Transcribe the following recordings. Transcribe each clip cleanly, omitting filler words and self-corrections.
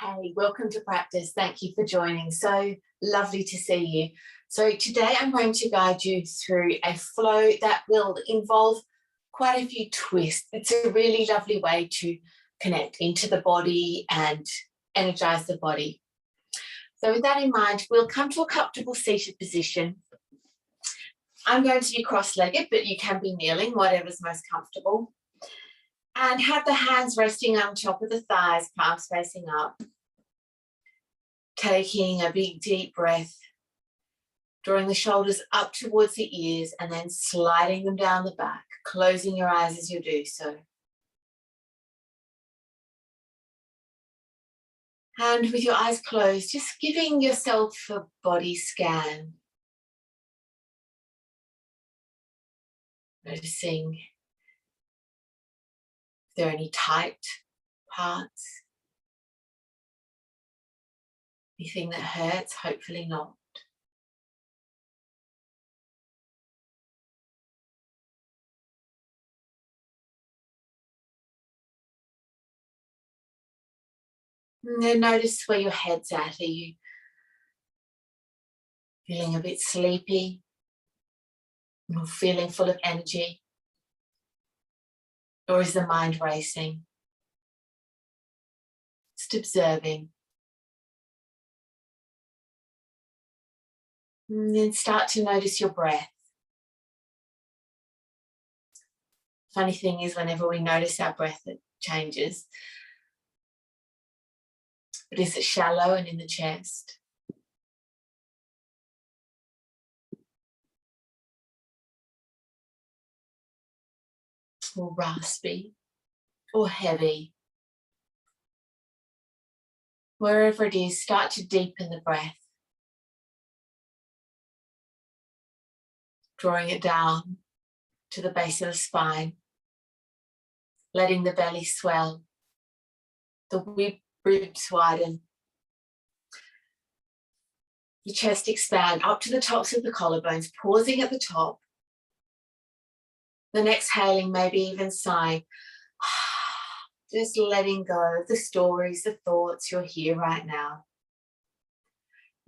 Hey, welcome to practice. Thank you for joining. So lovely to see you. So today I'm going to guide you through a flow that will involve quite a few twists. It's a really lovely way to connect into the body and energize the body. So with that in mind, we'll come to a comfortable seated position. I'm going to be cross-legged, but you can be kneeling, whatever's most comfortable. And have the hands resting on top of the thighs, palms facing up. Taking a big deep breath, drawing the shoulders up towards the ears and then sliding them down the back, closing your eyes as you do so. And with your eyes closed, just giving yourself a body scan. Noticing if there are any tight parts. Anything that hurts, hopefully not. And then notice where your head's at. Are you feeling a bit sleepy? Or feeling full of energy? Or is the mind racing? Just observing. And then start to notice your breath. Funny thing is, whenever we notice our breath, it changes. But is it shallow and in the chest? Or raspy? Or heavy? Wherever it is, start to deepen the breath. Drawing it down to the base of the spine. Letting the belly swell. The ribs widen. The chest expand up to the tops of the collarbones, pausing at the top. Then exhaling, maybe even sighing. Just letting go of the stories, the thoughts. You're here right now.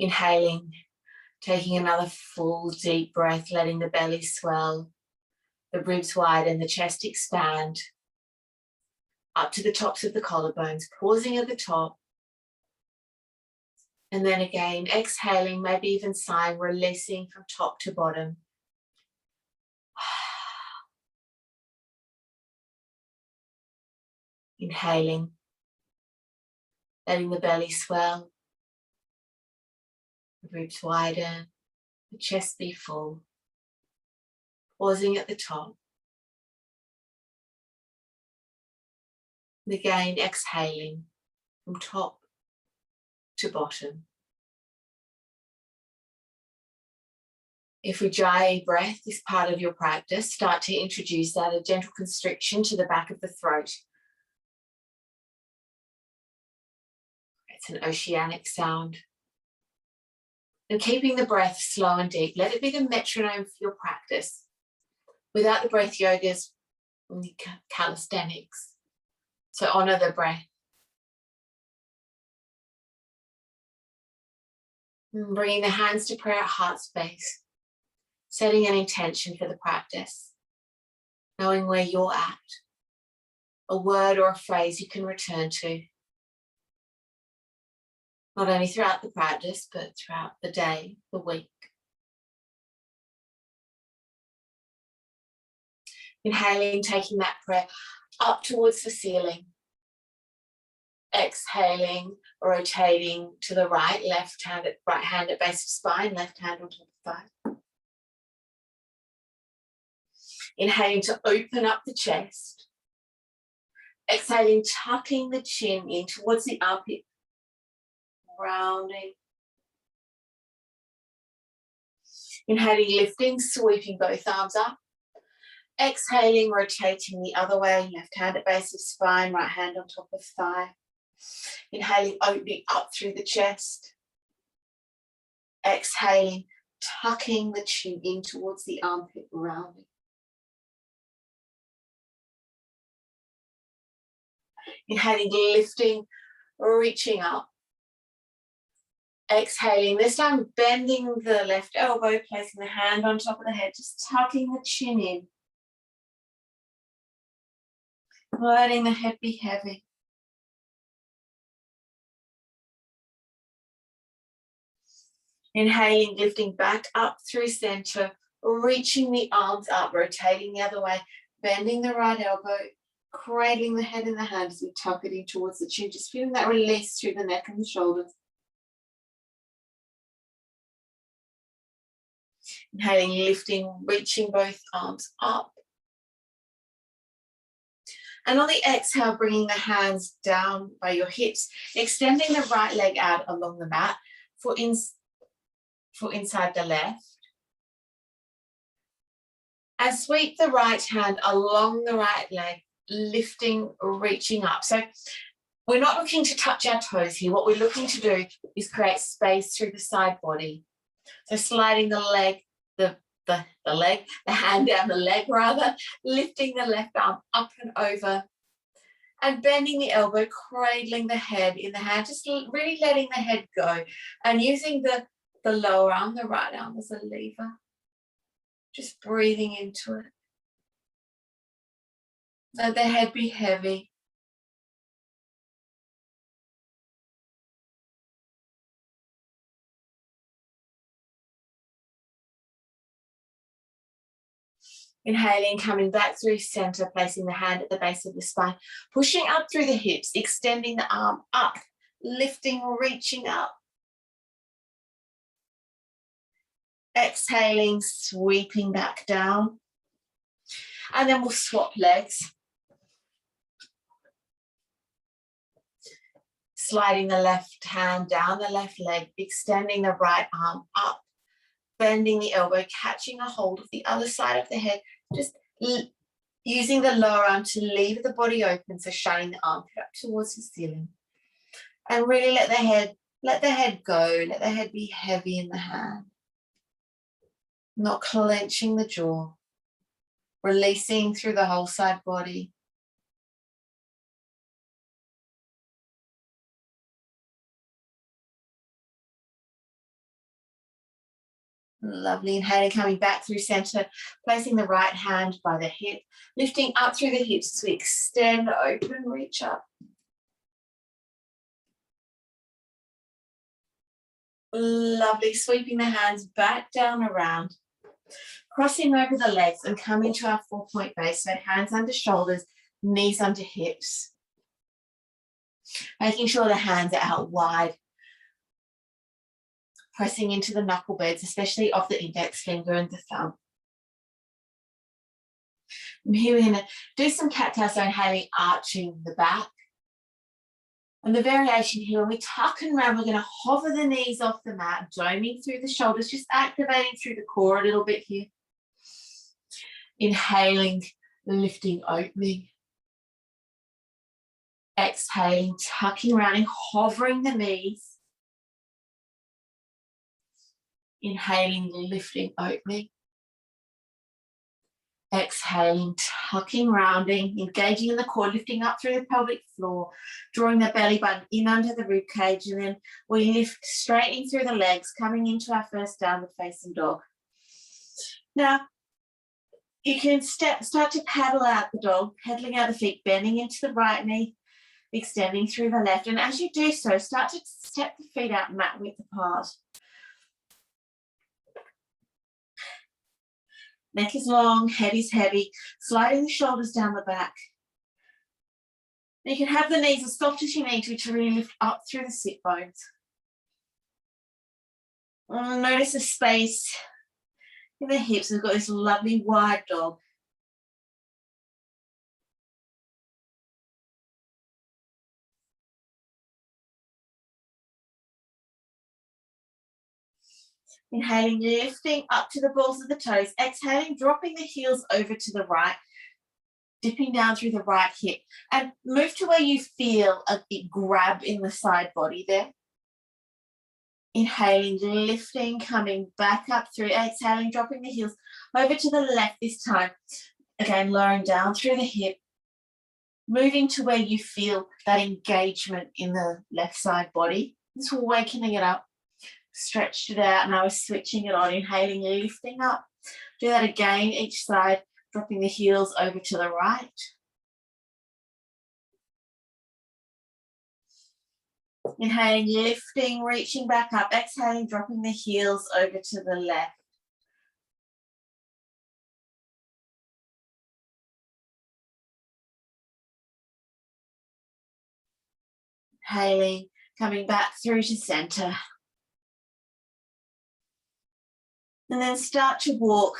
Inhaling, taking another full deep breath, letting the belly swell, the ribs widen, the chest expand, up to the tops of the collarbones, pausing at the top. And then again, exhaling, maybe even sighing, releasing from top to bottom. Inhaling, letting the belly swell, the ribs widen, the chest be full, pausing at the top. And again, exhaling from top to bottom. If Ujjayi breath is part of your practice, start to introduce that, a gentle constriction to the back of the throat. It's an oceanic sound. And keeping the breath slow and deep, let it be the metronome for your practice. Without the breath, yoga's calisthenics. So honor the breath. And bringing the hands to prayer at heart space. Setting an intention for the practice. Knowing where you're at. A word or a phrase you can return to. Not only throughout the practice, but throughout the day, the week. Inhaling, taking that prayer up towards the ceiling. Exhaling, rotating to the right, right hand at base of spine, left hand on top of thigh. Inhaling to open up the chest. Exhaling, tucking the chin in towards the armpit. Rounding. Inhaling, lifting, sweeping both arms up. Exhaling, rotating the other way, left hand at base of spine, right hand on top of thigh. Inhaling, opening up through the chest. Exhaling, tucking the chin in towards the armpit, rounding. Inhaling, lifting, reaching up. Exhaling, this time bending the left elbow, placing the hand on top of the head, just tucking the chin in. Letting the head be heavy. Inhaling, lifting back up through center, reaching the arms up, rotating the other way, bending the right elbow, cradling the head in the hand as we tuck it in towards the chin, just feeling that release through the neck and the shoulders. Inhaling, lifting, reaching both arms up. And on the exhale, bringing the hands down by your hips, extending the right leg out along the mat for inside the left. And sweep the right hand along the right leg, lifting, reaching up. So we're not looking to touch our toes here. What we're looking to do is create space through the side body. So sliding the leg, the hand down the leg rather, lifting the left arm up and over, and bending the elbow, cradling the head in the hand, just really letting the head go, and using the lower arm, the right arm, as a lever. Just breathing into it. Let the head be heavy. Inhaling, coming back through center, placing the hand at the base of the spine, pushing up through the hips, extending the arm up, lifting, reaching up. Exhaling, sweeping back down. And then we'll swap legs. Sliding the left hand down the left leg, extending the right arm up, bending the elbow, catching a hold of the other side of the head, just using the lower arm to leave the body open, so shining the armpit up towards the ceiling. And really let the head go, let the head be heavy in the hand. Not clenching the jaw, releasing through the whole side body. Lovely. Inhaling, coming back through center, placing the right hand by the hip, lifting up through the hips as we extend, open, reach up. Lovely. Sweeping the hands back down around, crossing over the legs and coming to our 4-point base. So hands under shoulders, knees under hips. Making sure the hands are out wide. Pressing into the knuckle beds, especially of the index finger and the thumb. And here we're going to do some cat-cow, so inhaling, arching the back. And the variation here, when we tuck and round, we're going to hover the knees off the mat, doming through the shoulders, just activating through the core a little bit here. Inhaling, lifting, opening. Exhaling, tucking, rounding, hovering the knees. Inhaling, lifting, opening. Exhaling, tucking, rounding, engaging in the core, lifting up through the pelvic floor, drawing the belly button in under the rib cage, and then we lift straightening through the legs, coming into our first downward facing dog. Now, you can start to paddle out the dog, pedaling out the feet, bending into the right knee, extending through the left, and as you do so, start to step the feet out mat width apart. Neck is long, head is heavy, sliding the shoulders down the back. You can have the knees as soft as you need to really lift up through the sit bones. Notice the space in the hips. We've got this lovely wide dog. Inhaling, lifting up to the balls of the toes. Exhaling, dropping the heels over to the right, dipping down through the right hip. And move to where you feel a big grab in the side body there. Inhaling, lifting, coming back up through. Exhaling, dropping the heels over to the left this time. Again, lowering down through the hip. moving to where you feel that engagement in the left side body. Just awakening it up. Stretched it out. Now we're switching it on. Inhaling, lifting up. Do that again, each side, dropping the heels over to the right. Inhaling, lifting, reaching back up. Exhaling, dropping the heels over to the left. Inhaling, coming back through to center. And then start to walk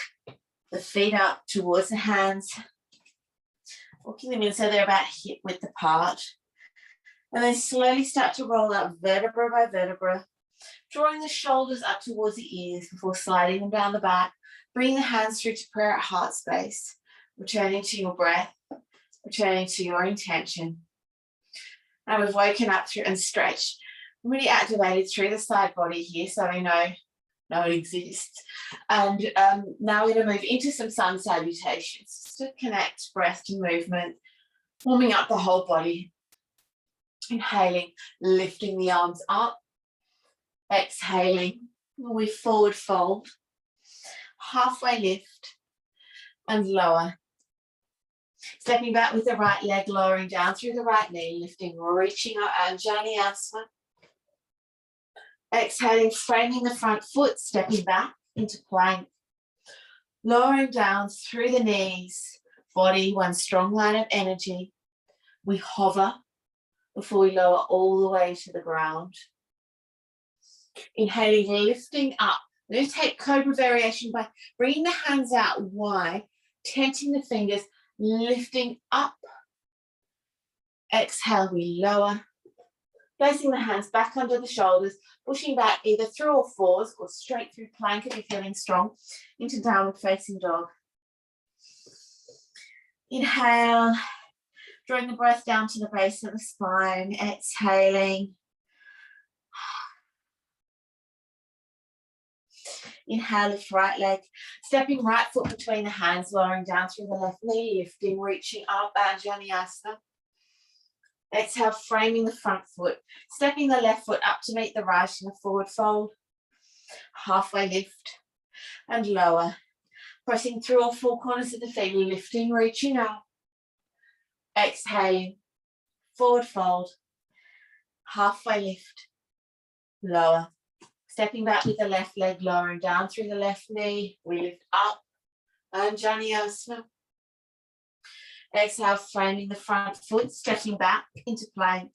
the feet up towards the hands. Walking them in so they're about hip width apart. And then slowly start to roll up vertebra by vertebra, drawing the shoulders up towards the ears before sliding them down the back. Bring the hands through to prayer at heart space, returning to your breath, returning to your intention. Now we've woken up through and stretched, really activated through the side body here, so we know it exists. And now we're going to move into some sun salutations just to connect breath to movement, warming up the whole body. Inhaling, lifting the arms up. Exhaling, we forward fold. Halfway lift and lower. Stepping back with the right leg, lowering down through the right knee, lifting, reaching up, Anjaneyasana. Exhaling, framing the front foot, stepping back into plank. Lowering down through the knees, body, one strong line of energy. We hover before we lower all the way to the ground. Inhaling, lifting up. We're going to take cobra variation by bringing the hands out wide, tenting the fingers, lifting up. Exhale, we lower. Placing the hands back under the shoulders, pushing back either through all fours or straight through plank if you're feeling strong, into downward facing dog. Inhale, drawing the breath down to the base of the spine, exhaling. Inhale, lift right leg, stepping right foot between the hands, lowering down through the left knee, lifting, reaching up, Anjaneyasana. Exhale, framing the front foot, stepping the left foot up to meet the right in a forward fold. Halfway lift and lower, pressing through all four corners of the feet, lifting, reaching up. Exhaling, forward fold, halfway lift, lower. Stepping back with the left leg, lowering down through the left knee, we lift up, Anjaneyasana. Exhale, framing the front foot, stepping back into plank,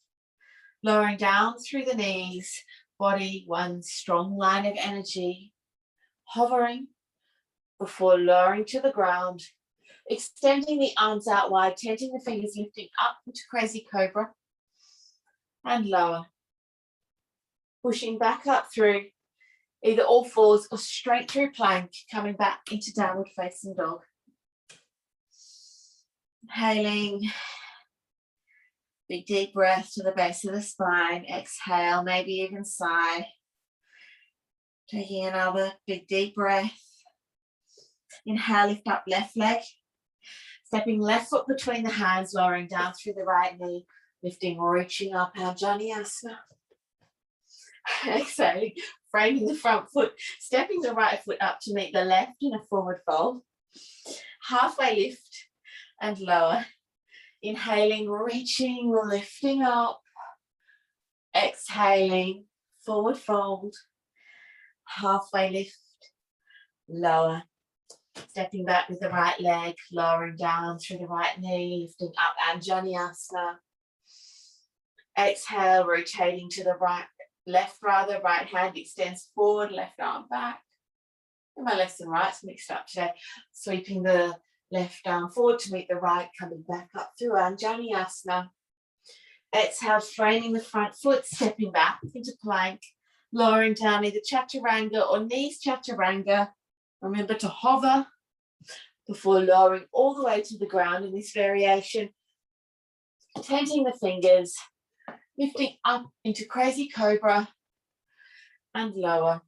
lowering down through the knees, body, one strong line of energy, hovering before lowering to the ground, extending the arms out wide, tenting the fingers, lifting up into crazy cobra, and lower. Pushing back up through either all fours or straight through plank, coming back into downward facing dog. Inhaling, big deep breath to the base of the spine. Exhale, maybe even sigh. Taking another big deep breath. Inhale, lift up left leg. Stepping left foot between the hands, lowering down through the right knee, lifting, reaching up, Anjaneyasana. Exhaling, framing the front foot, stepping the right foot up to meet the left in a forward fold. Halfway lift and lower. Inhaling, reaching, lifting up. Exhaling, forward fold. Halfway lift, lower. Stepping back with the right leg, lowering down through the right knee, lifting up, Anjaneyasana. Exhale, rotating to the right, right hand extends forward, left arm back. And my lefts and rights mixed up today. Sweeping the left arm forward to meet the right, coming back up through Anjaneyasana. Exhale, framing the front foot, stepping back into plank, lowering down either chaturanga or knees chaturanga. Remember to hover before lowering all the way to the ground in this variation. Tenting the fingers, lifting up into crazy cobra and lower.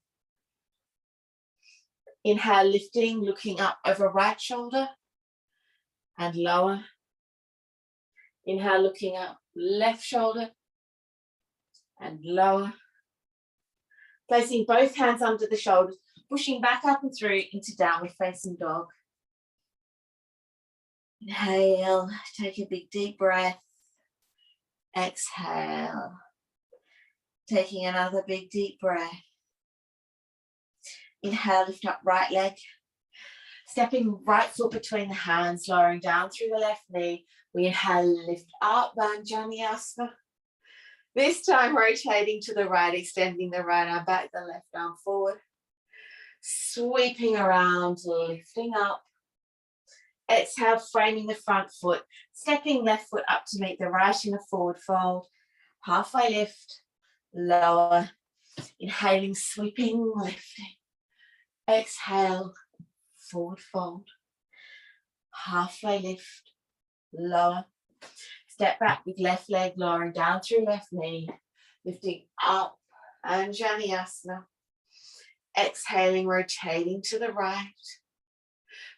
Inhale, lifting, looking up over right shoulder and lower. Inhale, looking up, left shoulder and lower. Placing both hands under the shoulders, pushing back up and through into downward facing dog. Inhale, take a big deep breath. Exhale, taking another big deep breath. Inhale, lift up right leg. Stepping right foot between the hands, lowering down through the left knee. We inhale, lift up, Janyasana. This time rotating to the right, extending the right arm back, the left arm forward. Sweeping around, lifting up. Exhale, framing the front foot. Stepping left foot up to meet the right in a forward fold. Halfway lift, lower. Inhaling, sweeping, lifting. Exhale, forward fold. Halfway lift, lower. Step back with left leg, lowering down through left knee. Lifting up, Anjaneyasana. Exhaling, rotating to the right.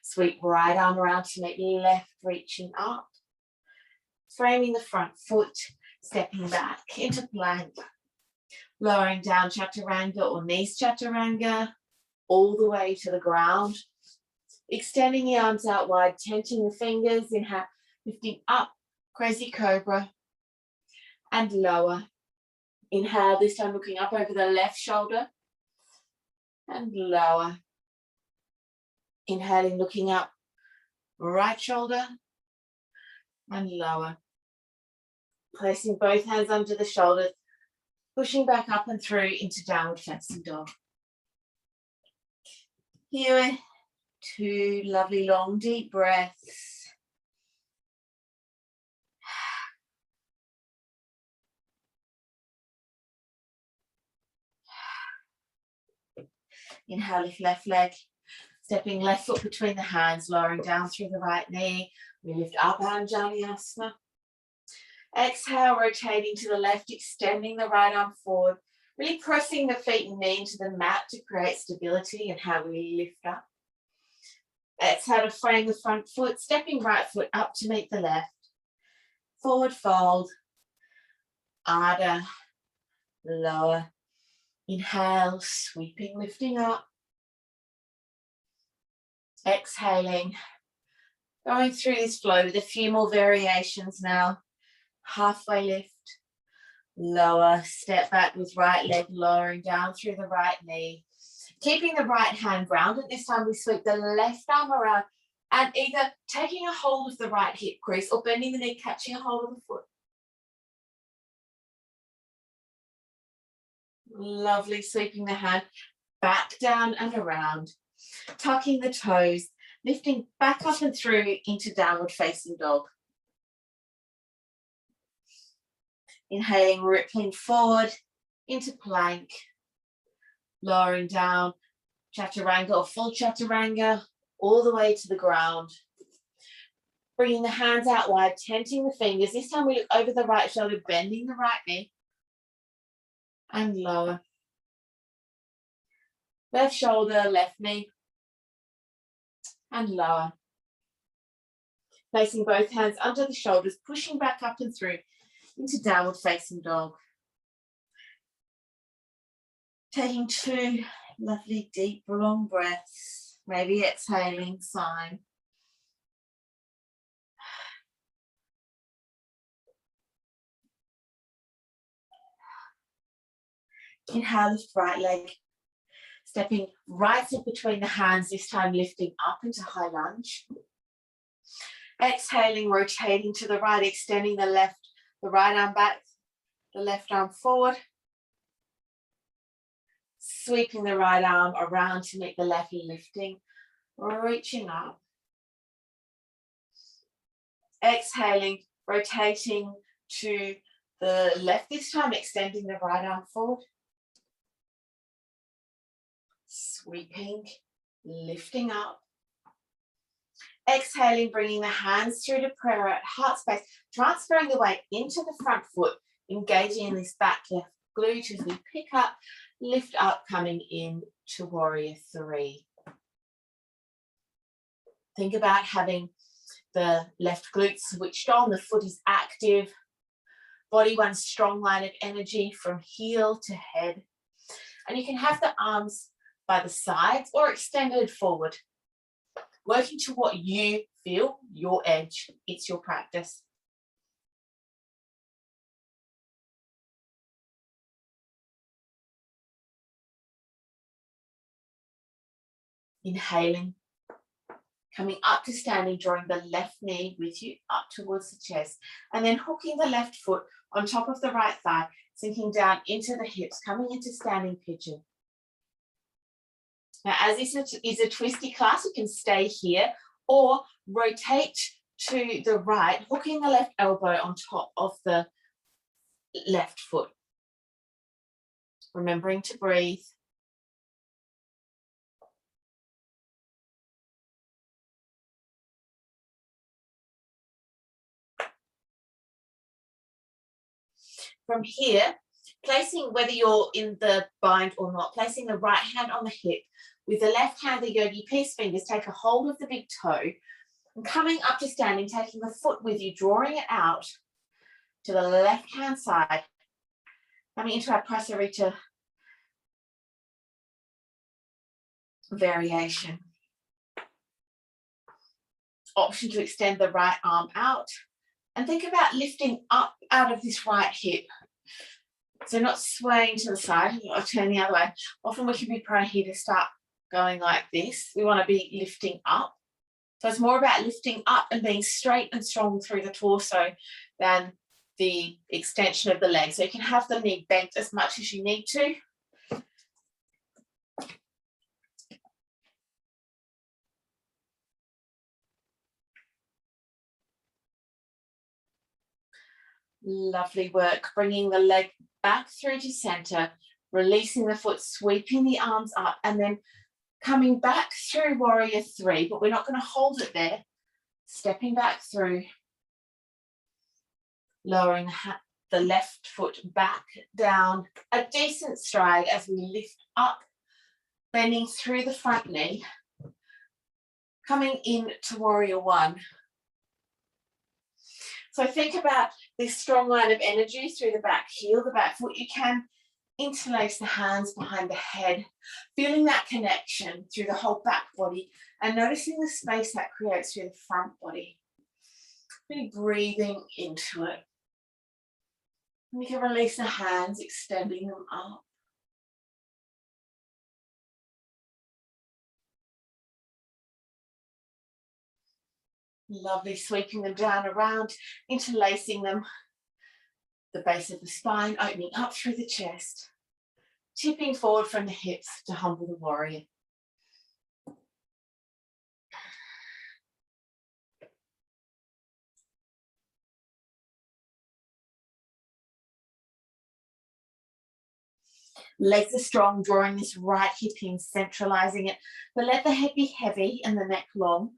Sweep right arm around to meet left, reaching up. Framing the front foot, stepping back into plank. Lowering down chaturanga or knees chaturanga, all the way to the ground. Extending the arms out wide, tenting the fingers. Inhale, lifting up, crazy cobra. And lower. Inhale, this time looking up over the left shoulder. And lower. Inhaling, looking up, right shoulder. And lower. Placing both hands under the shoulders, pushing back up and through into downward facing dog. Here, 2 lovely long deep breaths. Inhale, lift left leg. Stepping left foot between the hands, lowering down through the right knee. We lift up, Anjaneyasana. Exhale, rotating to the left, extending the right arm forward. Really pressing the feet and knee into the mat to create stability and how we lift up. Exhale to frame the front foot, stepping right foot up to meet the left. Forward fold. Adha. Lower. Inhale, sweeping, lifting up. Exhaling. Going through this flow with a few more variations now. Halfway lift. Lower. Step back with right leg, lowering down through the right knee. Keeping the right hand grounded. This time we sweep the left arm around and either taking a hold of the right hip crease or bending the knee, catching a hold of the foot. Lovely, sweeping the hand back down and around. Tucking the toes, lifting back up and through into downward facing dog. Inhaling, rippling forward into plank. Lowering down, chaturanga or full chaturanga, all the way to the ground. Bringing the hands out wide, tenting the fingers. This time we look over the right shoulder, bending the right knee. And lower. Left shoulder, left knee. And lower. Placing both hands under the shoulders, pushing back up and through into downward facing dog. Taking 2 lovely deep long breaths, maybe exhaling, sighing. Inhale, lift right leg. Stepping right foot between the hands, this time lifting up into high lunge. Exhaling, rotating to the right, extending the right arm back, the left arm forward. Sweeping the right arm around to meet the left, lifting, reaching up. Exhaling, rotating to the left this time, extending the right arm forward. Sweeping, lifting up. Exhaling, bringing the hands through to prayer at heart space, transferring the weight into the front foot, engaging in this back left glute as we pick up, lift up, coming in to warrior 3. Think about having The left glute switched on, the foot is active. Body one strong line of energy from heel to head. And you can have the arms by the sides or extended forward, working to what you feel, your edge. It's your practice. Inhaling, coming up to standing, drawing the left knee with you up towards the chest, and then hooking the left foot on top of the right thigh, sinking down into the hips, coming into standing pigeon. Now, as this is a twisty class, you can stay here or rotate to the right, hooking the left elbow on top of the left foot. Remembering to breathe. From here, placing, whether you're in the bind or not, placing the right hand on the hip, with the left hand, the yogi peace fingers, take a hold of the big toe, and coming up to standing, taking the foot with you, drawing it out to the left hand side, coming into our prasarita variation. Option to extend the right arm out, and think about lifting up out of this right hip. So not swaying to the side or turn the other way. Often we can be prone here to start going like this. We want to be lifting up. So it's more about lifting up and being straight and strong through the torso than the extension of the leg. So you can have the knee bent as much as you need to. Lovely work. Bringing the leg back through to center, releasing the foot, sweeping the arms up, and then coming back through warrior three, but we're not going to hold it there. Stepping back through, lowering the left foot back down, a decent stride as we lift up, bending through the front knee, coming in to warrior one. So think about this strong line of energy through the back heel, the back foot. You can interlace the hands behind the head, feeling that connection through the whole back body and noticing the space that creates through the front body. Really breathing into it. And you can release the hands, extending them up. Lovely, sweeping them down around, interlacing them, the base of the spine, opening up through the chest, tipping forward from the hips to humble the warrior. Legs are strong, drawing this right hip in, centralizing it, but let the head be heavy and the neck long.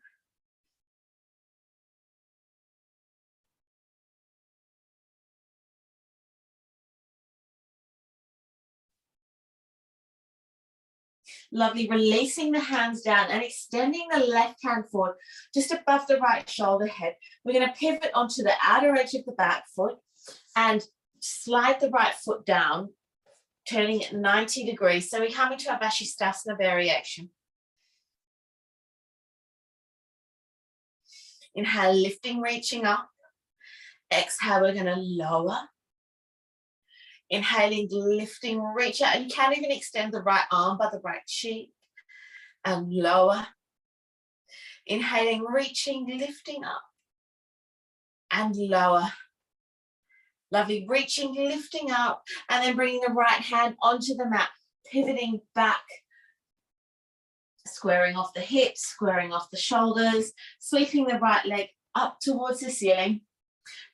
Lovely, releasing the hands down and extending the left hand forward just above the right shoulder head. We're going to pivot onto the outer edge of the back foot and slide the right foot down, turning it 90 degrees. So we come into our Vashisthasana variation. Inhale, lifting, reaching up. Exhale, we're going to lower. Inhaling, lifting, reach out. And you can even extend the right arm by the right cheek and lower. Inhaling, reaching, lifting up and lower. Lovely, reaching, lifting up, and then bringing the right hand onto the mat, pivoting back, squaring off the hips, squaring off the shoulders, sweeping the right leg up towards the ceiling,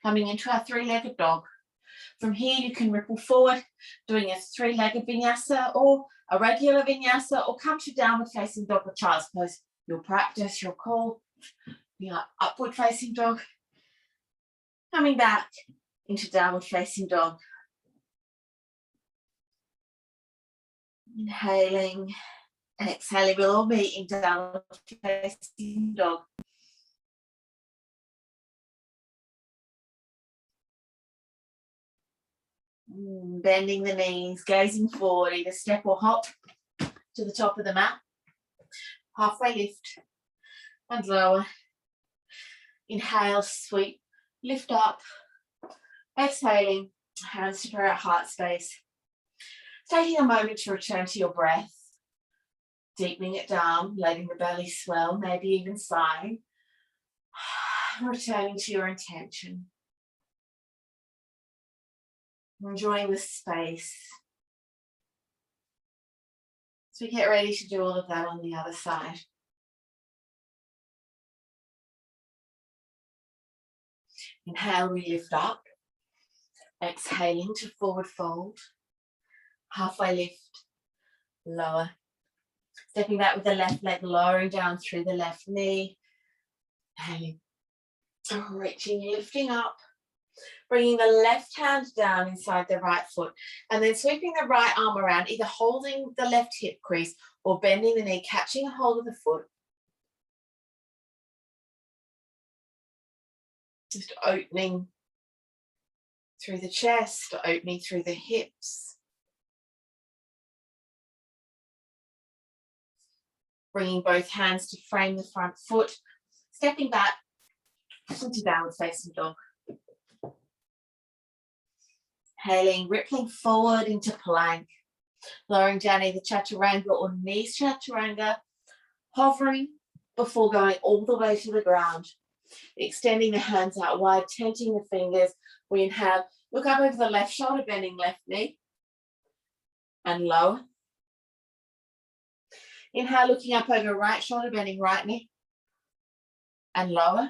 coming into our three-legged dog. From here, you can ripple forward, doing a three-legged vinyasa or a regular vinyasa, or come to downward facing dog or child's pose. Your practice, your call. We are upward facing dog. Coming back into downward facing dog. Inhaling, exhaling. We'll all be in downward facing dog. Bending the knees, gazing forward, either step or hop to the top of the mat. Halfway lift and lower. Inhale, sweep, lift up. Exhaling, hands to prayer at heart space. Taking a moment to return to your breath. Deepening it down, letting the belly swell, maybe even sighing. Returning to your intention. Enjoying the space. So we get ready to do all of that on the other side. Inhale, we lift up. Exhaling to forward fold. Halfway lift, lower. Stepping back with the left leg, lowering down through the left knee. Inhaling, reaching, lifting up. Bringing the left hand down inside the right foot. And then sweeping the right arm around, either holding the left hip crease or bending the knee, catching a hold of the foot. Just opening through the chest, opening through the hips. Bringing both hands to frame the front foot. Stepping back into downward facing dog. Exhaling, rippling forward into plank. Lowering down either chaturanga or knees chaturanga. Hovering before going all the way to the ground. Extending the hands out wide, tenting the fingers. We inhale, look up over the left shoulder, bending left knee. And lower. Inhale, looking up over right shoulder, bending right knee. And lower.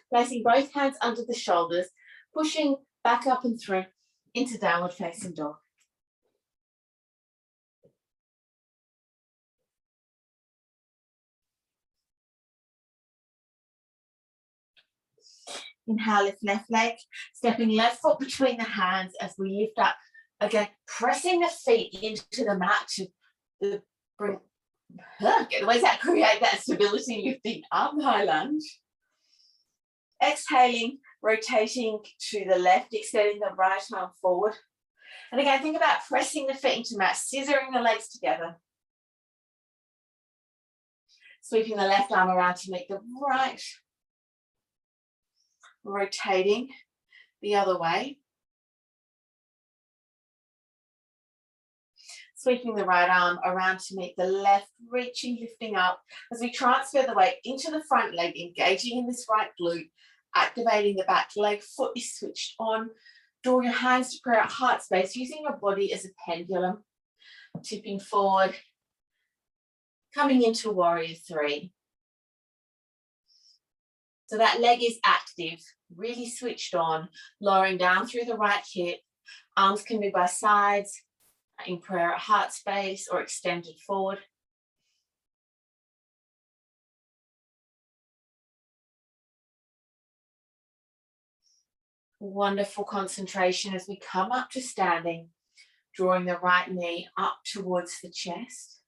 Placing both hands under the shoulders, pushing back up and through into downward facing dog. Inhale, lift left leg, stepping left foot between the hands as we lift up. Again, pressing the feet into the mat to bring, get the ways out, create that stability, lifting up, high lunge. Exhaling, rotating to the left, extending the right arm forward. And again, think about pressing the feet into mat, scissoring the legs together. Sweeping the left arm around to meet the right. Rotating the other way. Sweeping the right arm around to meet the left, reaching, lifting up as we transfer the weight into the front leg, engaging in this right glute, activating the back leg, foot is switched on. Draw your hands to prayer at heart space, using your body as a pendulum. Tipping forward, coming into warrior three. So that leg is active, really switched on, lowering down through the right hip. Arms can move by sides, in prayer at heart space or extended forward. Wonderful concentration as we come up to standing, drawing the right knee up towards the chest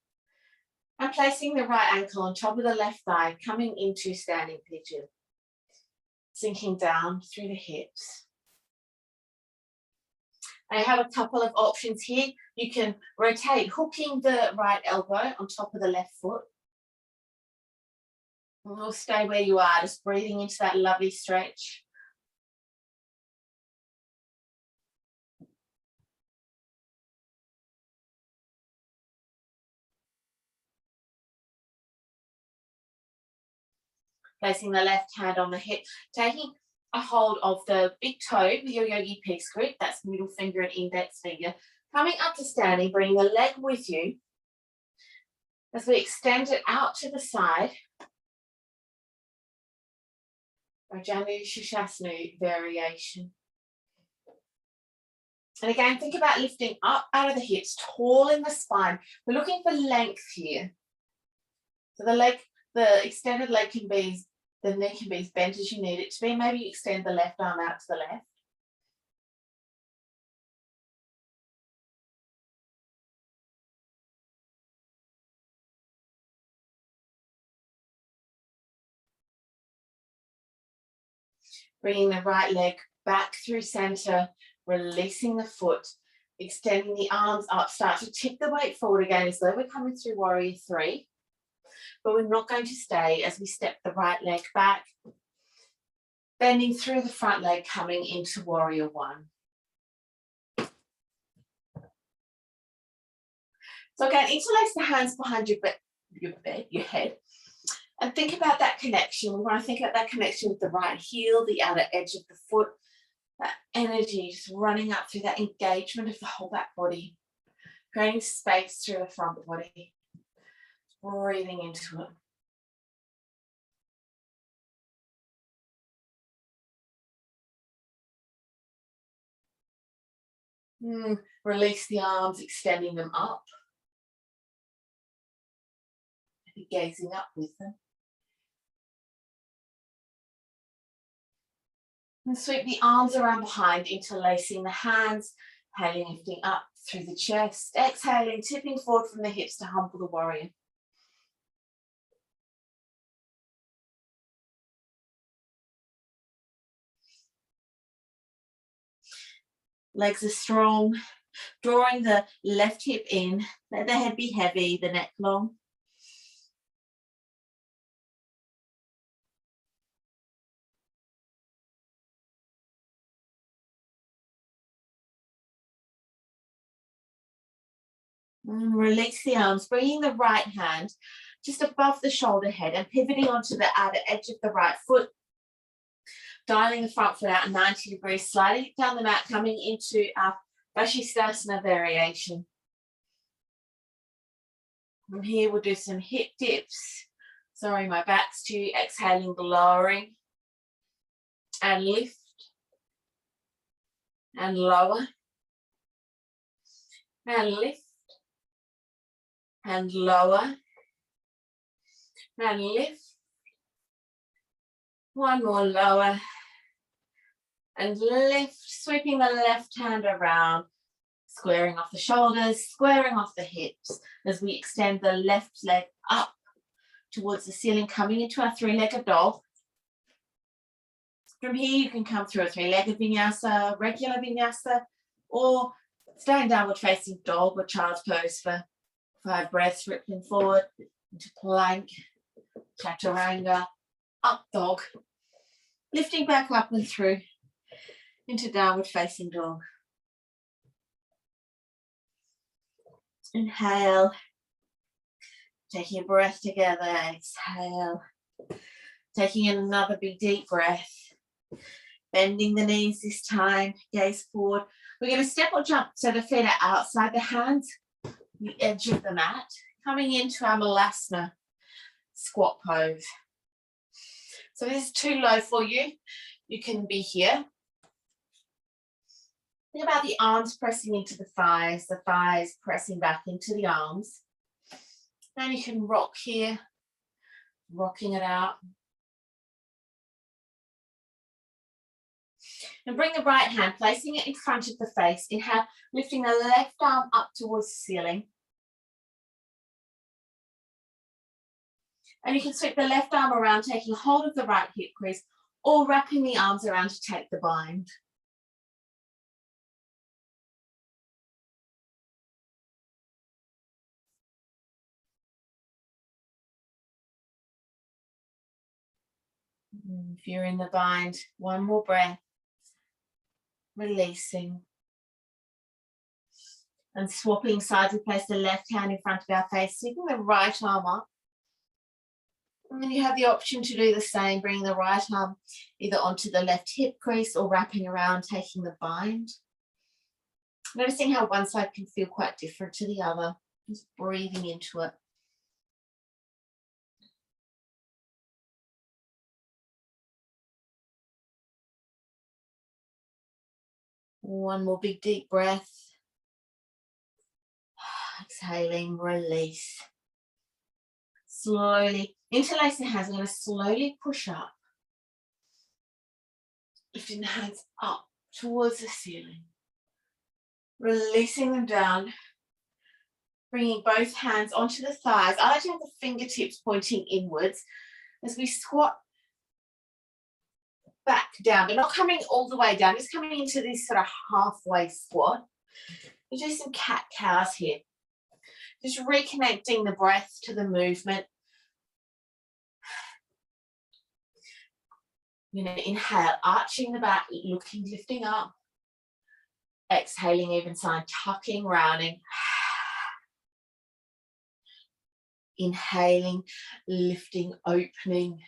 and placing the right ankle on top of the left thigh, coming into standing pigeon, sinking down through the hips. I have a couple of options here. You can rotate, hooking the right elbow on top of the left foot. Or stay where you are, just breathing into that lovely stretch. Placing the left hand on the hip, taking a hold of the big toe with your yogi peace grip, that's middle finger and index finger, coming up to standing, bringing the leg with you as we extend it out to the side. Janu Shashasana variation. And again, think about lifting up out of the hips, tall in the spine. We're looking for length here. So the extended leg can be, the knee can be as bent as you need it to be. Maybe you extend the left arm out to the left. Bringing the right leg back through center, releasing the foot, extending the arms up, start to tip the weight forward again as though we're coming through warrior three, but we're not going to stay as we step the right leg back, bending through the front leg, coming into warrior one. So again, interlace the hands behind your head, and think about that connection. We want to think about that connection with the right heel, the outer edge of the foot, that energy just running up through that engagement of the whole back body, creating space through the front body, breathing into it. Release the arms, extending them up. Maybe gazing up with them. And sweep the arms around behind, interlacing the hands, inhaling, lifting up through the chest, exhaling, tipping forward from the hips to humble the warrior. Legs are strong, drawing the left hip in, let the head be heavy, the neck long. And release the arms, bringing the right hand just above the shoulder head and pivoting onto the outer edge of the right foot, dialing the front foot out 90 degrees, sliding it down the mat, coming into our Vashisthasana variation. From here, we'll do some hip dips. Sorry, my back's to you. Exhaling, lowering, and lift, and lower, and lift, and lower, and lift. One more, lower, and lift, sweeping the left hand around, squaring off the shoulders, squaring off the hips as we extend the left leg up towards the ceiling, coming into our three-legged dog. From here, you can come through a three-legged vinyasa, regular vinyasa, or stay in downward facing dog or child's pose for 5 breaths, rippling forward into plank, chaturanga, up dog, lifting back up and through into downward facing dog. Inhale, taking a breath together, exhale, taking another big deep breath, bending the knees this time, gaze forward. We're going to step or jump so the feet are outside the hands, the edge of the mat, coming into our Malasana squat pose. So if this is too low for you, you can be here. Think about the arms pressing into the thighs pressing back into the arms. Then you can rock here, rocking it out. And bring the right hand, placing it in front of the face. Inhale, lifting the left arm up towards the ceiling. And you can sweep the left arm around, taking hold of the right hip crease, or wrapping the arms around to take the bind. If you're in the bind, one more breath, releasing. And swapping sides, we place the left hand in front of our face, sweeping the right arm up. And then you have the option to do the same, bringing the right arm either onto the left hip crease or wrapping around, taking the bind. Noticing how one side can feel quite different to the other, just breathing into it. One more big deep breath. Exhaling, release. Slowly, interlace the hands. I'm going to slowly push up. Lifting the hands up towards the ceiling. Releasing them down. Bringing both hands onto the thighs. I like to have the fingertips pointing inwards as we squat back down, but not coming all the way down, just coming into this sort of halfway squat. We do some cat-cows here. Just reconnecting the breath to the movement. You know, inhale, arching the back, looking, lifting up. Exhaling, even side, tucking, rounding. Inhaling, lifting, opening,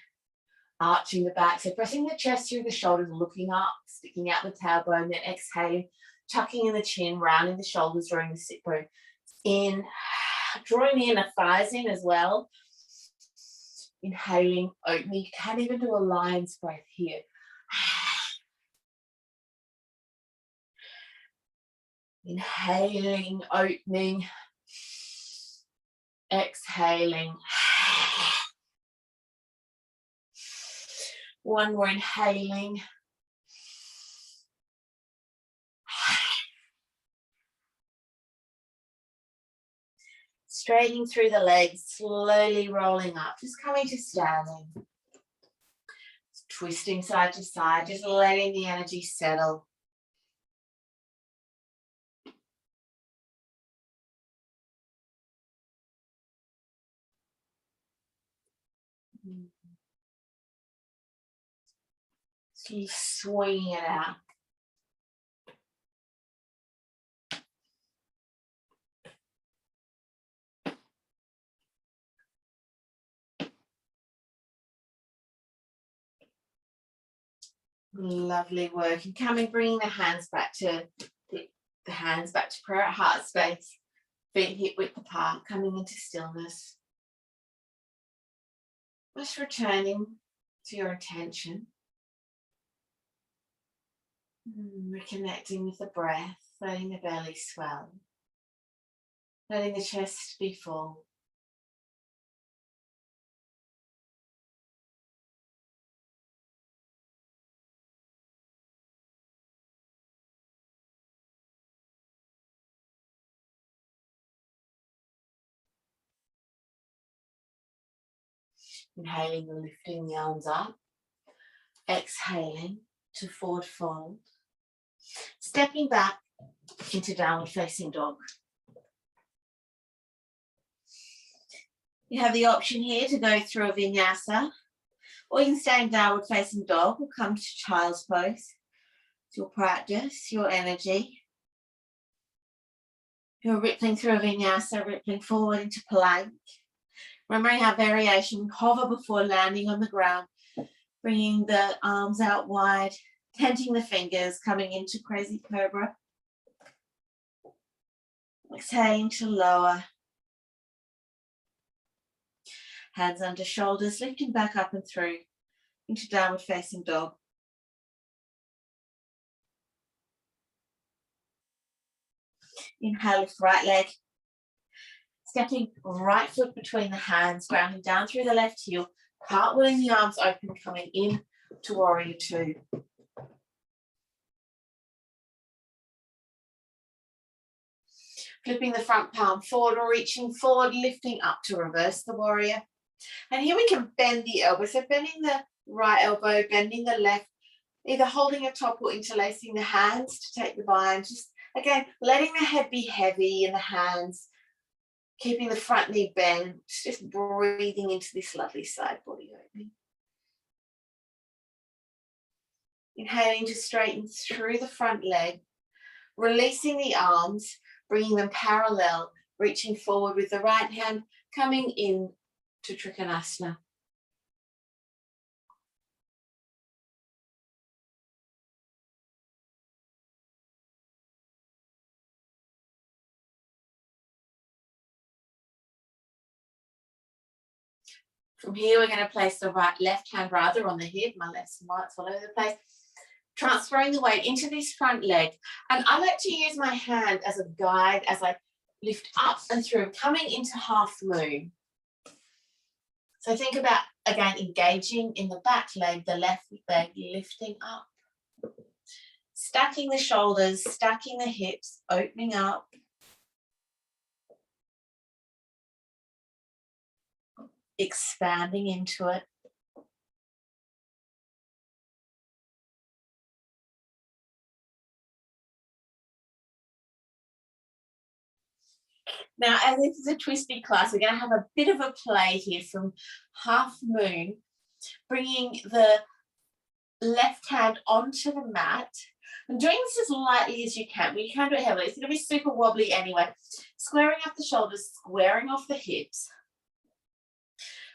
arching the back. So pressing the chest through the shoulders, looking up, sticking out the tailbone, then exhaling, tucking in the chin, rounding the shoulders, drawing the sit bone in, drawing the inner thighs in as well. Inhaling, opening. You can't even do a lion's breath here. Inhaling, opening, exhaling. One more, inhaling. Straightening through the legs, slowly rolling up, just coming to standing. Twisting side to side, just letting the energy settle. Just swinging it out. Lovely work. And coming, bringing the hands back to prayer at heart space. Feet hip width apart, coming into stillness. Just returning to your attention. Reconnecting with the breath, letting the belly swell. Letting the chest be full. Inhaling and lifting the arms up. Exhaling to forward fold. Stepping back into downward facing dog. You have the option here to go through a vinyasa, or you can stay in downward facing dog or come to child's pose. It's your practice, your energy. You're rippling through a vinyasa, rippling forward into plank. Remembering our variation, hover before landing on the ground, bringing the arms out wide, tenting the fingers, coming into crazy cobra. Exhaling to lower. Hands under shoulders, lifting back up and through into downward facing dog. Inhale, lift right leg. Stepping right foot between the hands, grounding down through the left heel, cartwheeling the arms open, coming in to warrior two. Flipping the front palm forward or reaching forward, lifting up to reverse the warrior. And here we can bend the elbow. So bending the right elbow, bending the left, either holding a top or interlacing the hands to take the bind. Just again, letting the head be heavy in the hands, keeping the front knee bent, just breathing into this lovely side body opening. Inhaling to straighten through the front leg, releasing the arms, bringing them parallel, reaching forward with the right hand, coming in to Trikonasana. From here, we're going to place the left hand rather on the hip, my left and right all over the place. Transferring the weight into this front leg. And I like to use my hand as a guide as I lift up and through, coming into half moon. So think about, again, engaging in the back leg, the left leg lifting up. Stacking the shoulders, stacking the hips, opening up. Expanding into it. Now, as this is a twisty class, we're going to have a bit of a play here from half moon, bringing the left hand onto the mat and doing this as lightly as you can. But you can do it heavily. It's going to be super wobbly anyway. Squaring up the shoulders, squaring off the hips,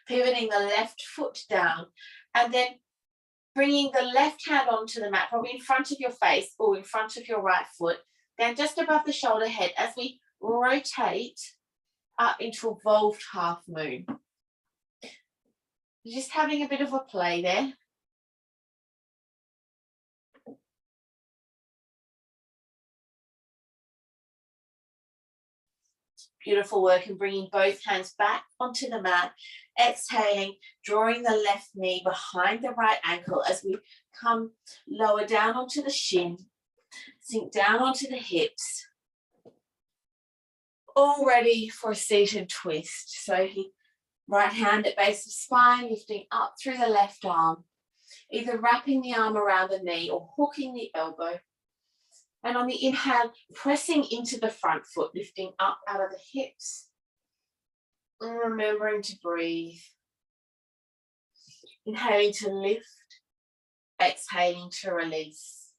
pivoting the left foot down, and then bringing the left hand onto the mat, probably in front of your face or in front of your right foot, then just above the shoulder head as we rotate up into evolved half moon. Just having a bit of a play there. Beautiful work, and bringing both hands back onto the mat, exhaling, drawing the left knee behind the right ankle as we come lower down onto the shin, sink down onto the hips, all ready for a seated twist. So right hand at base of spine, lifting up through the left arm, either wrapping the arm around the knee or hooking the elbow. And on the inhale, pressing into the front foot, lifting up out of the hips. And remembering to breathe. Inhaling to lift, exhaling to release.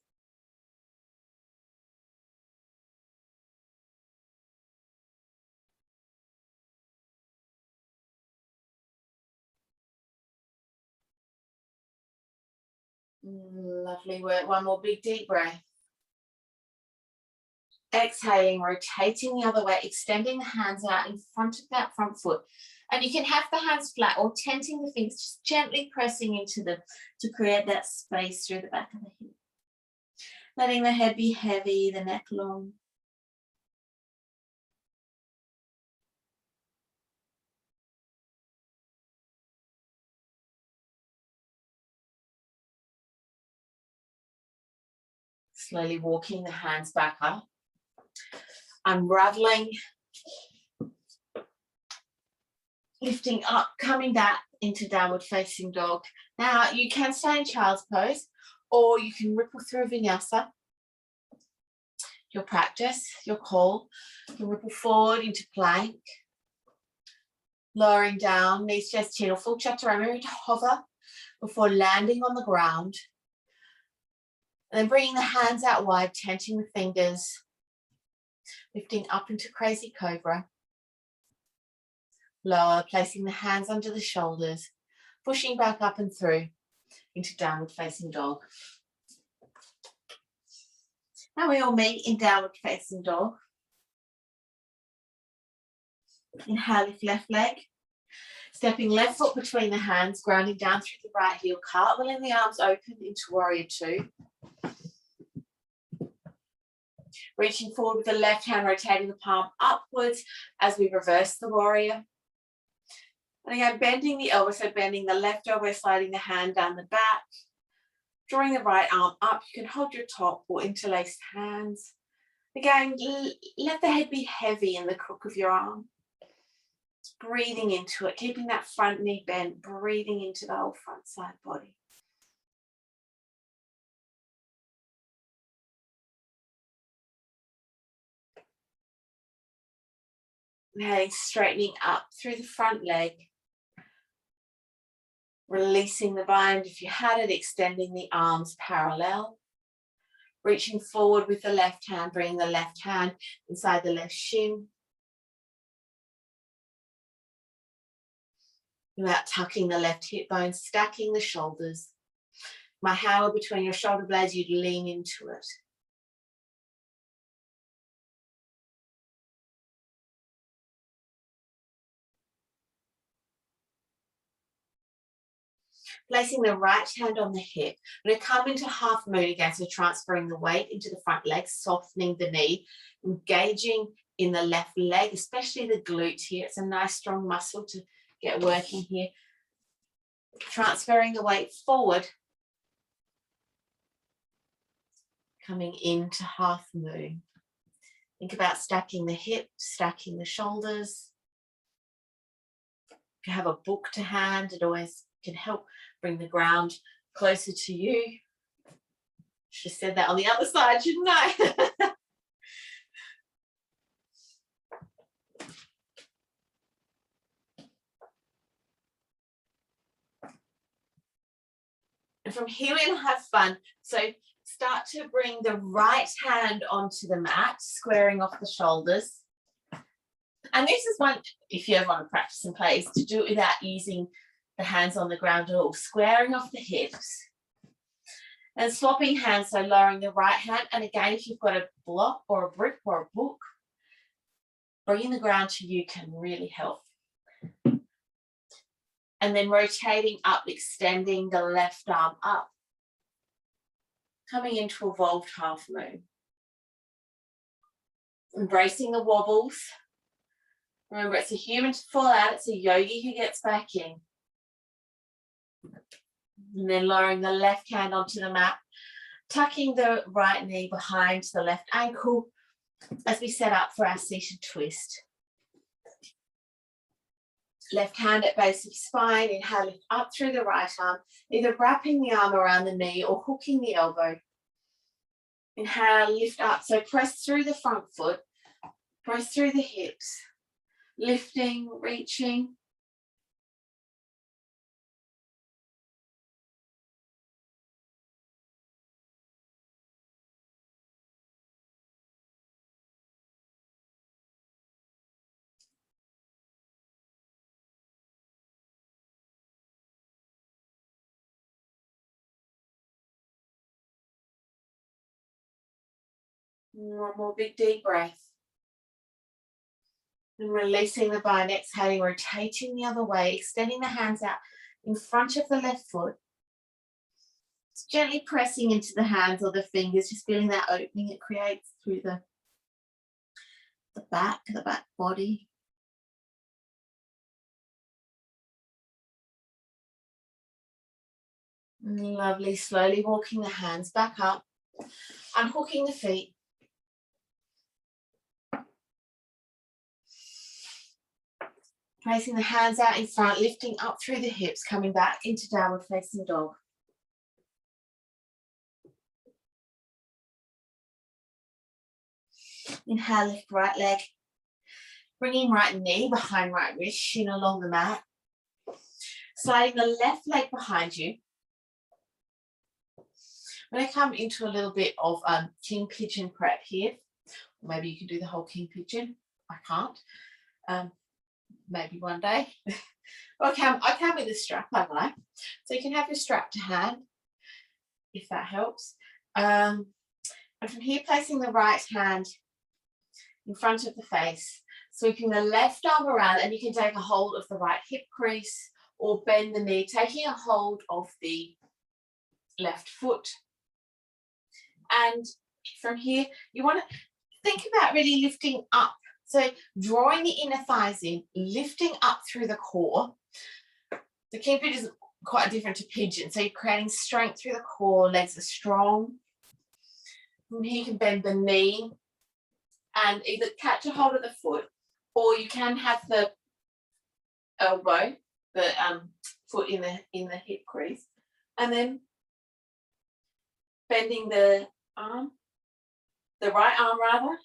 Lovely work. One more big deep breath. Exhaling, rotating the other way, extending the hands out in front of that front foot. And you can have the hands flat or tenting the fingers, just gently pressing into them to create that space through the back of the hip. Letting the head be heavy, the neck long. Slowly walking the hands back up. Unraveling, lifting up, coming back into downward facing dog. Now you can stay in child's pose or you can ripple through vinyasa. Your practice, your call. You can ripple forward into plank. Lowering down, knees, chest, chin, or full chaturanga to hover before landing on the ground. And then bringing the hands out wide, tenting the fingers. Lifting up into crazy cobra. Lower, placing the hands under the shoulders, pushing back up and through into downward facing dog. Now we all meet in downward facing dog. Inhale, lift left leg. Stepping left foot between the hands, grounding down through the right heel, cartwheeling the arms open into warrior two. Reaching forward with the left hand, rotating the palm upwards as we reverse the warrior. And again, bending the elbow, so bending the left elbow, sliding the hand down the back. Drawing the right arm up, you can hold your top or interlaced hands. Again, let the head be heavy in the crook of your arm. Just breathing into it, keeping that front knee bent, breathing into the whole front side body. Inhaling, straightening up through the front leg. Releasing the bind if you had it, extending the arms parallel. Reaching forward with the left hand, bringing the left hand inside the left shin. Without tucking the left hip bone, stacking the shoulders. My hand will between your shoulder blades, you'd lean into it. Placing the right hand on the hip. I'm going to come into half moon again, so transferring the weight into the front leg, softening the knee, engaging in the left leg, especially the glute here. It's a nice strong muscle to get working here. Transferring the weight forward, coming into half moon. Think about stacking the hips, stacking the shoulders. If you have a book to hand, it always can help bring the ground closer to you. Should have said that on the other side, shouldn't I? from here we're going to have fun. So start to bring the right hand onto the mat, squaring off the shoulders. And this is one, if you ever want to practice and play, is to do it without using the hands on the ground at all, squaring off the hips. And swapping hands, so lowering the right hand. And again, if you've got a block or a brick or a book, bringing the ground to you can really help. And then rotating up, extending the left arm up. Coming into evolved half moon. Embracing the wobbles. Remember, it's a human to fall out, it's a yogi who gets back in. And then lowering the left hand onto the mat, tucking the right knee behind the left ankle as we set up for our seated twist. Left hand at base of spine, inhale, lift up through the right arm, either wrapping the arm around the knee or hooking the elbow. Inhale, lift up, so press through the front foot, press through the hips, lifting, reaching. One more big deep breath. And releasing the bind, exhaling, rotating the other way, extending the hands out in front of the left foot. Just gently pressing into the hands or the fingers, just feeling that opening it creates through the back body. Lovely, slowly walking the hands back up, unhooking the feet. Placing the hands out in front, lifting up through the hips, coming back into downward facing dog. Inhale, lift right leg. Bringing right knee behind right wrist, shin along the mat. Sliding the left leg behind you. I'm going to come into a little bit of king pigeon prep here. Maybe you can do the whole king pigeon. I can't. Maybe one day. I can with a strap, haven't I? So you can have your strap to hand, if that helps. And from here, placing the right hand in front of the face, sweeping the left arm around, and you can take a hold of the right hip crease or bend the knee, taking a hold of the left foot. And from here, you want to think about really lifting up. So drawing the inner thighs in, lifting up through the core. The king pigeon is quite different to pigeon. So you're creating strength through the core, legs are strong. From here you can bend the knee and either catch a hold of the foot, or you can have the elbow, the foot in the hip crease, and then bending the arm, the right arm rather,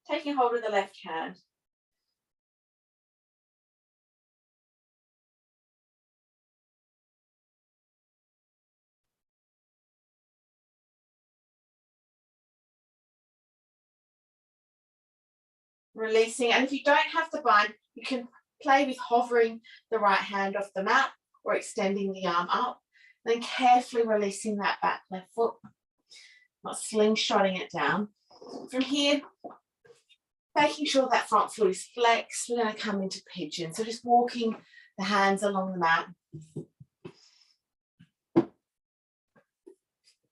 taking hold of the left hand. Releasing, and if you don't have the bind, you can play with hovering the right hand off the mat or extending the arm up, then carefully releasing that back left foot, not slingshotting it down. From here, making sure that front foot is flexed, we're going to come into pigeon. So just walking the hands along the mat.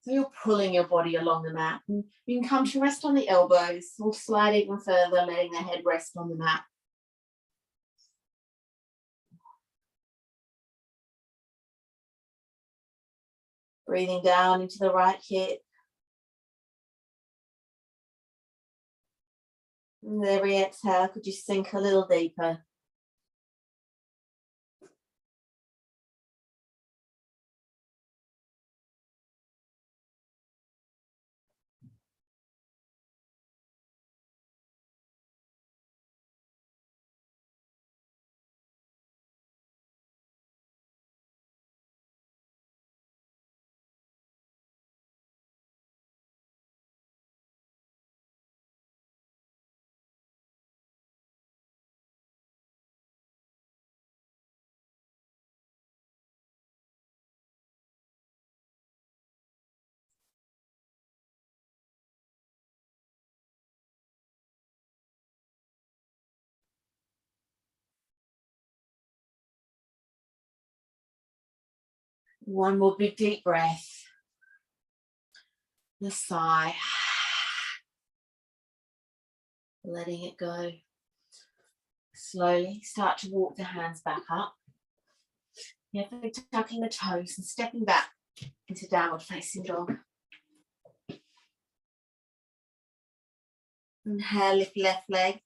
So you're pulling your body along the mat. And you can come to rest on the elbows or slide even further, letting the head rest on the mat. Breathing down into the right hip. And every exhale, could you sink a little deeper? One more big deep breath. The sigh. Letting it go. Slowly start to walk the hands back up. Gently tucking the toes and stepping back into downward facing dog. Inhale, lift left leg.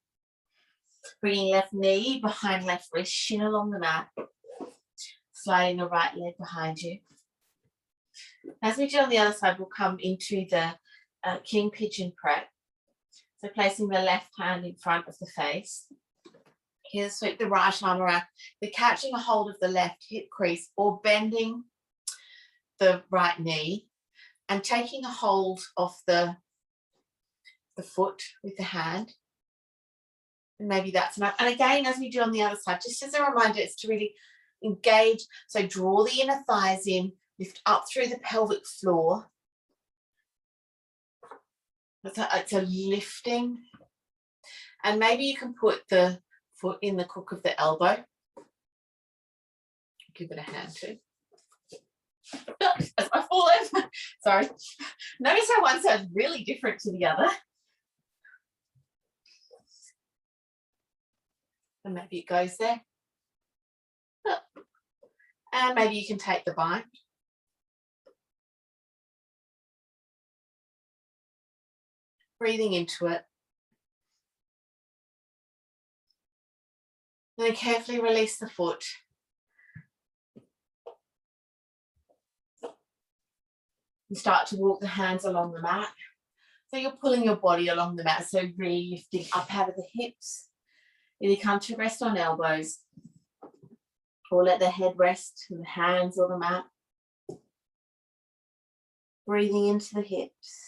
Bringing left knee behind left wrist, shin along the mat. Sliding the right leg behind you. As we do on the other side, we'll come into the king pigeon prep. So placing the left hand in front of the face. Here, sweep the right arm around. We're catching a hold of the left hip crease or bending the right knee and taking a hold of the foot with the hand. And maybe that's enough. And again, as we do on the other side, just as a reminder, it's to really engage. So draw the inner thighs in, lift up through the pelvic floor. It's a lifting. And maybe you can put the foot in the crook of the elbow. Give it a hand too. As I fall over. Sorry. Notice how one side's really different to the other. And maybe it goes there. And maybe you can take the bind. Breathing into it. And then carefully release the foot. And start to walk the hands along the mat. So you're pulling your body along the mat, so really lifting up out of the hips. Either come to rest on elbows or let the head rest in the hands or the mat. Breathing into the hips.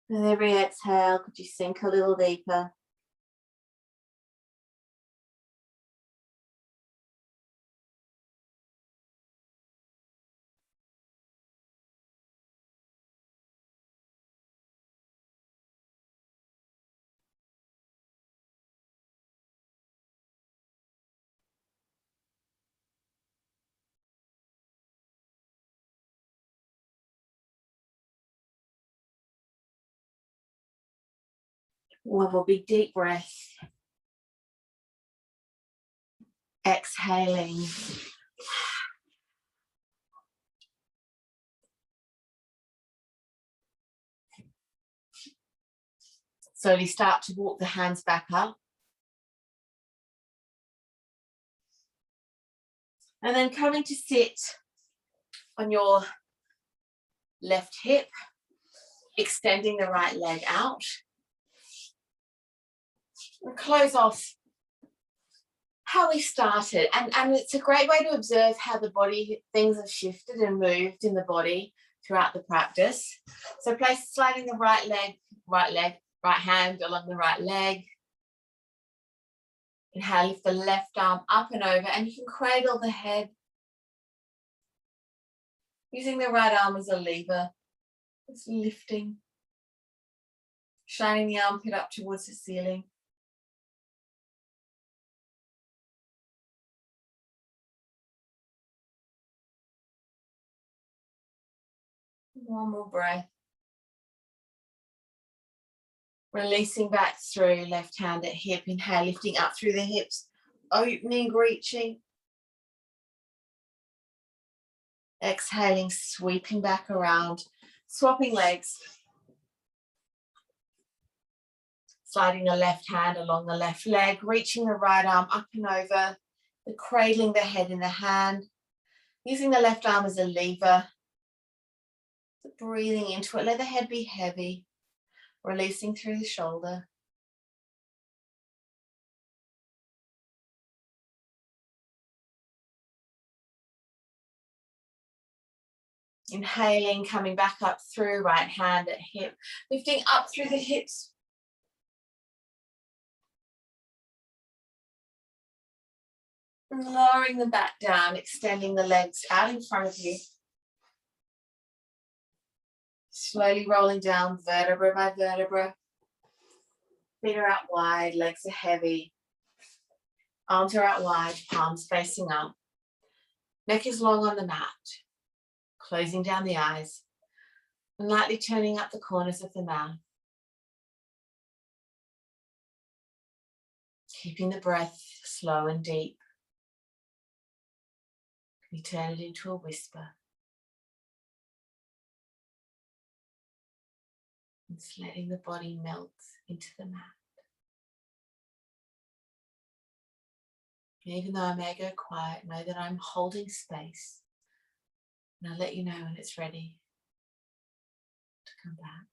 With every exhale, could you sink a little deeper? One more big deep breath. Exhaling. Slowly start to walk the hands back up. And then coming to sit on your left hip, extending the right leg out. And close off how we started. And it's a great way to observe how the body, things have shifted and moved in the body throughout the practice. So sliding the right hand along the right leg. Inhale, lift the left arm up and over, and you can cradle the head. Using the right arm as a lever, just lifting. Shining the armpit up towards the ceiling. One more breath. Releasing back through, left hand at hip. Inhale, lifting up through the hips, opening, reaching. Exhaling, sweeping back around, swapping legs. Sliding the left hand along the left leg, reaching the right arm up and over, cradling the head in the hand, using the left arm as a lever. Breathing into it, let the head be heavy, releasing through the shoulder. Inhaling, coming back up through, right hand at hip, lifting up through the hips. And lowering them back down, extending the legs out in front of you. Slowly rolling down vertebra by vertebra. Feet are out wide, legs are heavy. Arms are out wide, palms facing up. Neck is long on the mat. Closing down the eyes and lightly turning up the corners of the mouth. Keeping the breath slow and deep. We turn it into a whisper. And just letting the body melt into the mat. And even though I may go quiet, know that I'm holding space. And I'll let you know when it's ready to come back.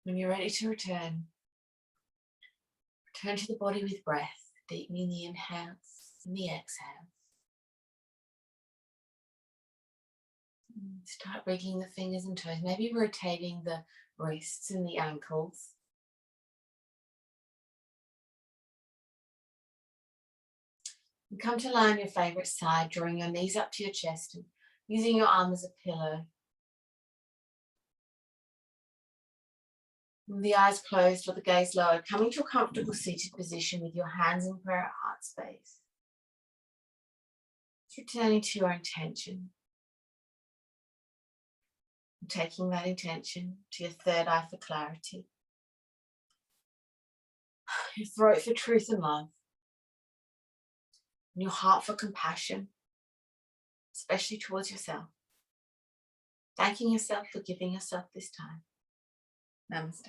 When you're ready to return to the body with breath, deepening the inhales and the exhales. Start wriggling the fingers and toes, maybe rotating the wrists and the ankles. And come to lie on your favourite side, drawing your knees up to your chest and using your arm as a pillow. With the eyes closed or the gaze lowered, coming to a comfortable seated position with your hands in prayer at heart space. Returning to your intention. And taking that intention to your third eye for clarity. Your throat for truth and love. And your heart for compassion, especially towards yourself. Thanking yourself for giving yourself this time. Namaste.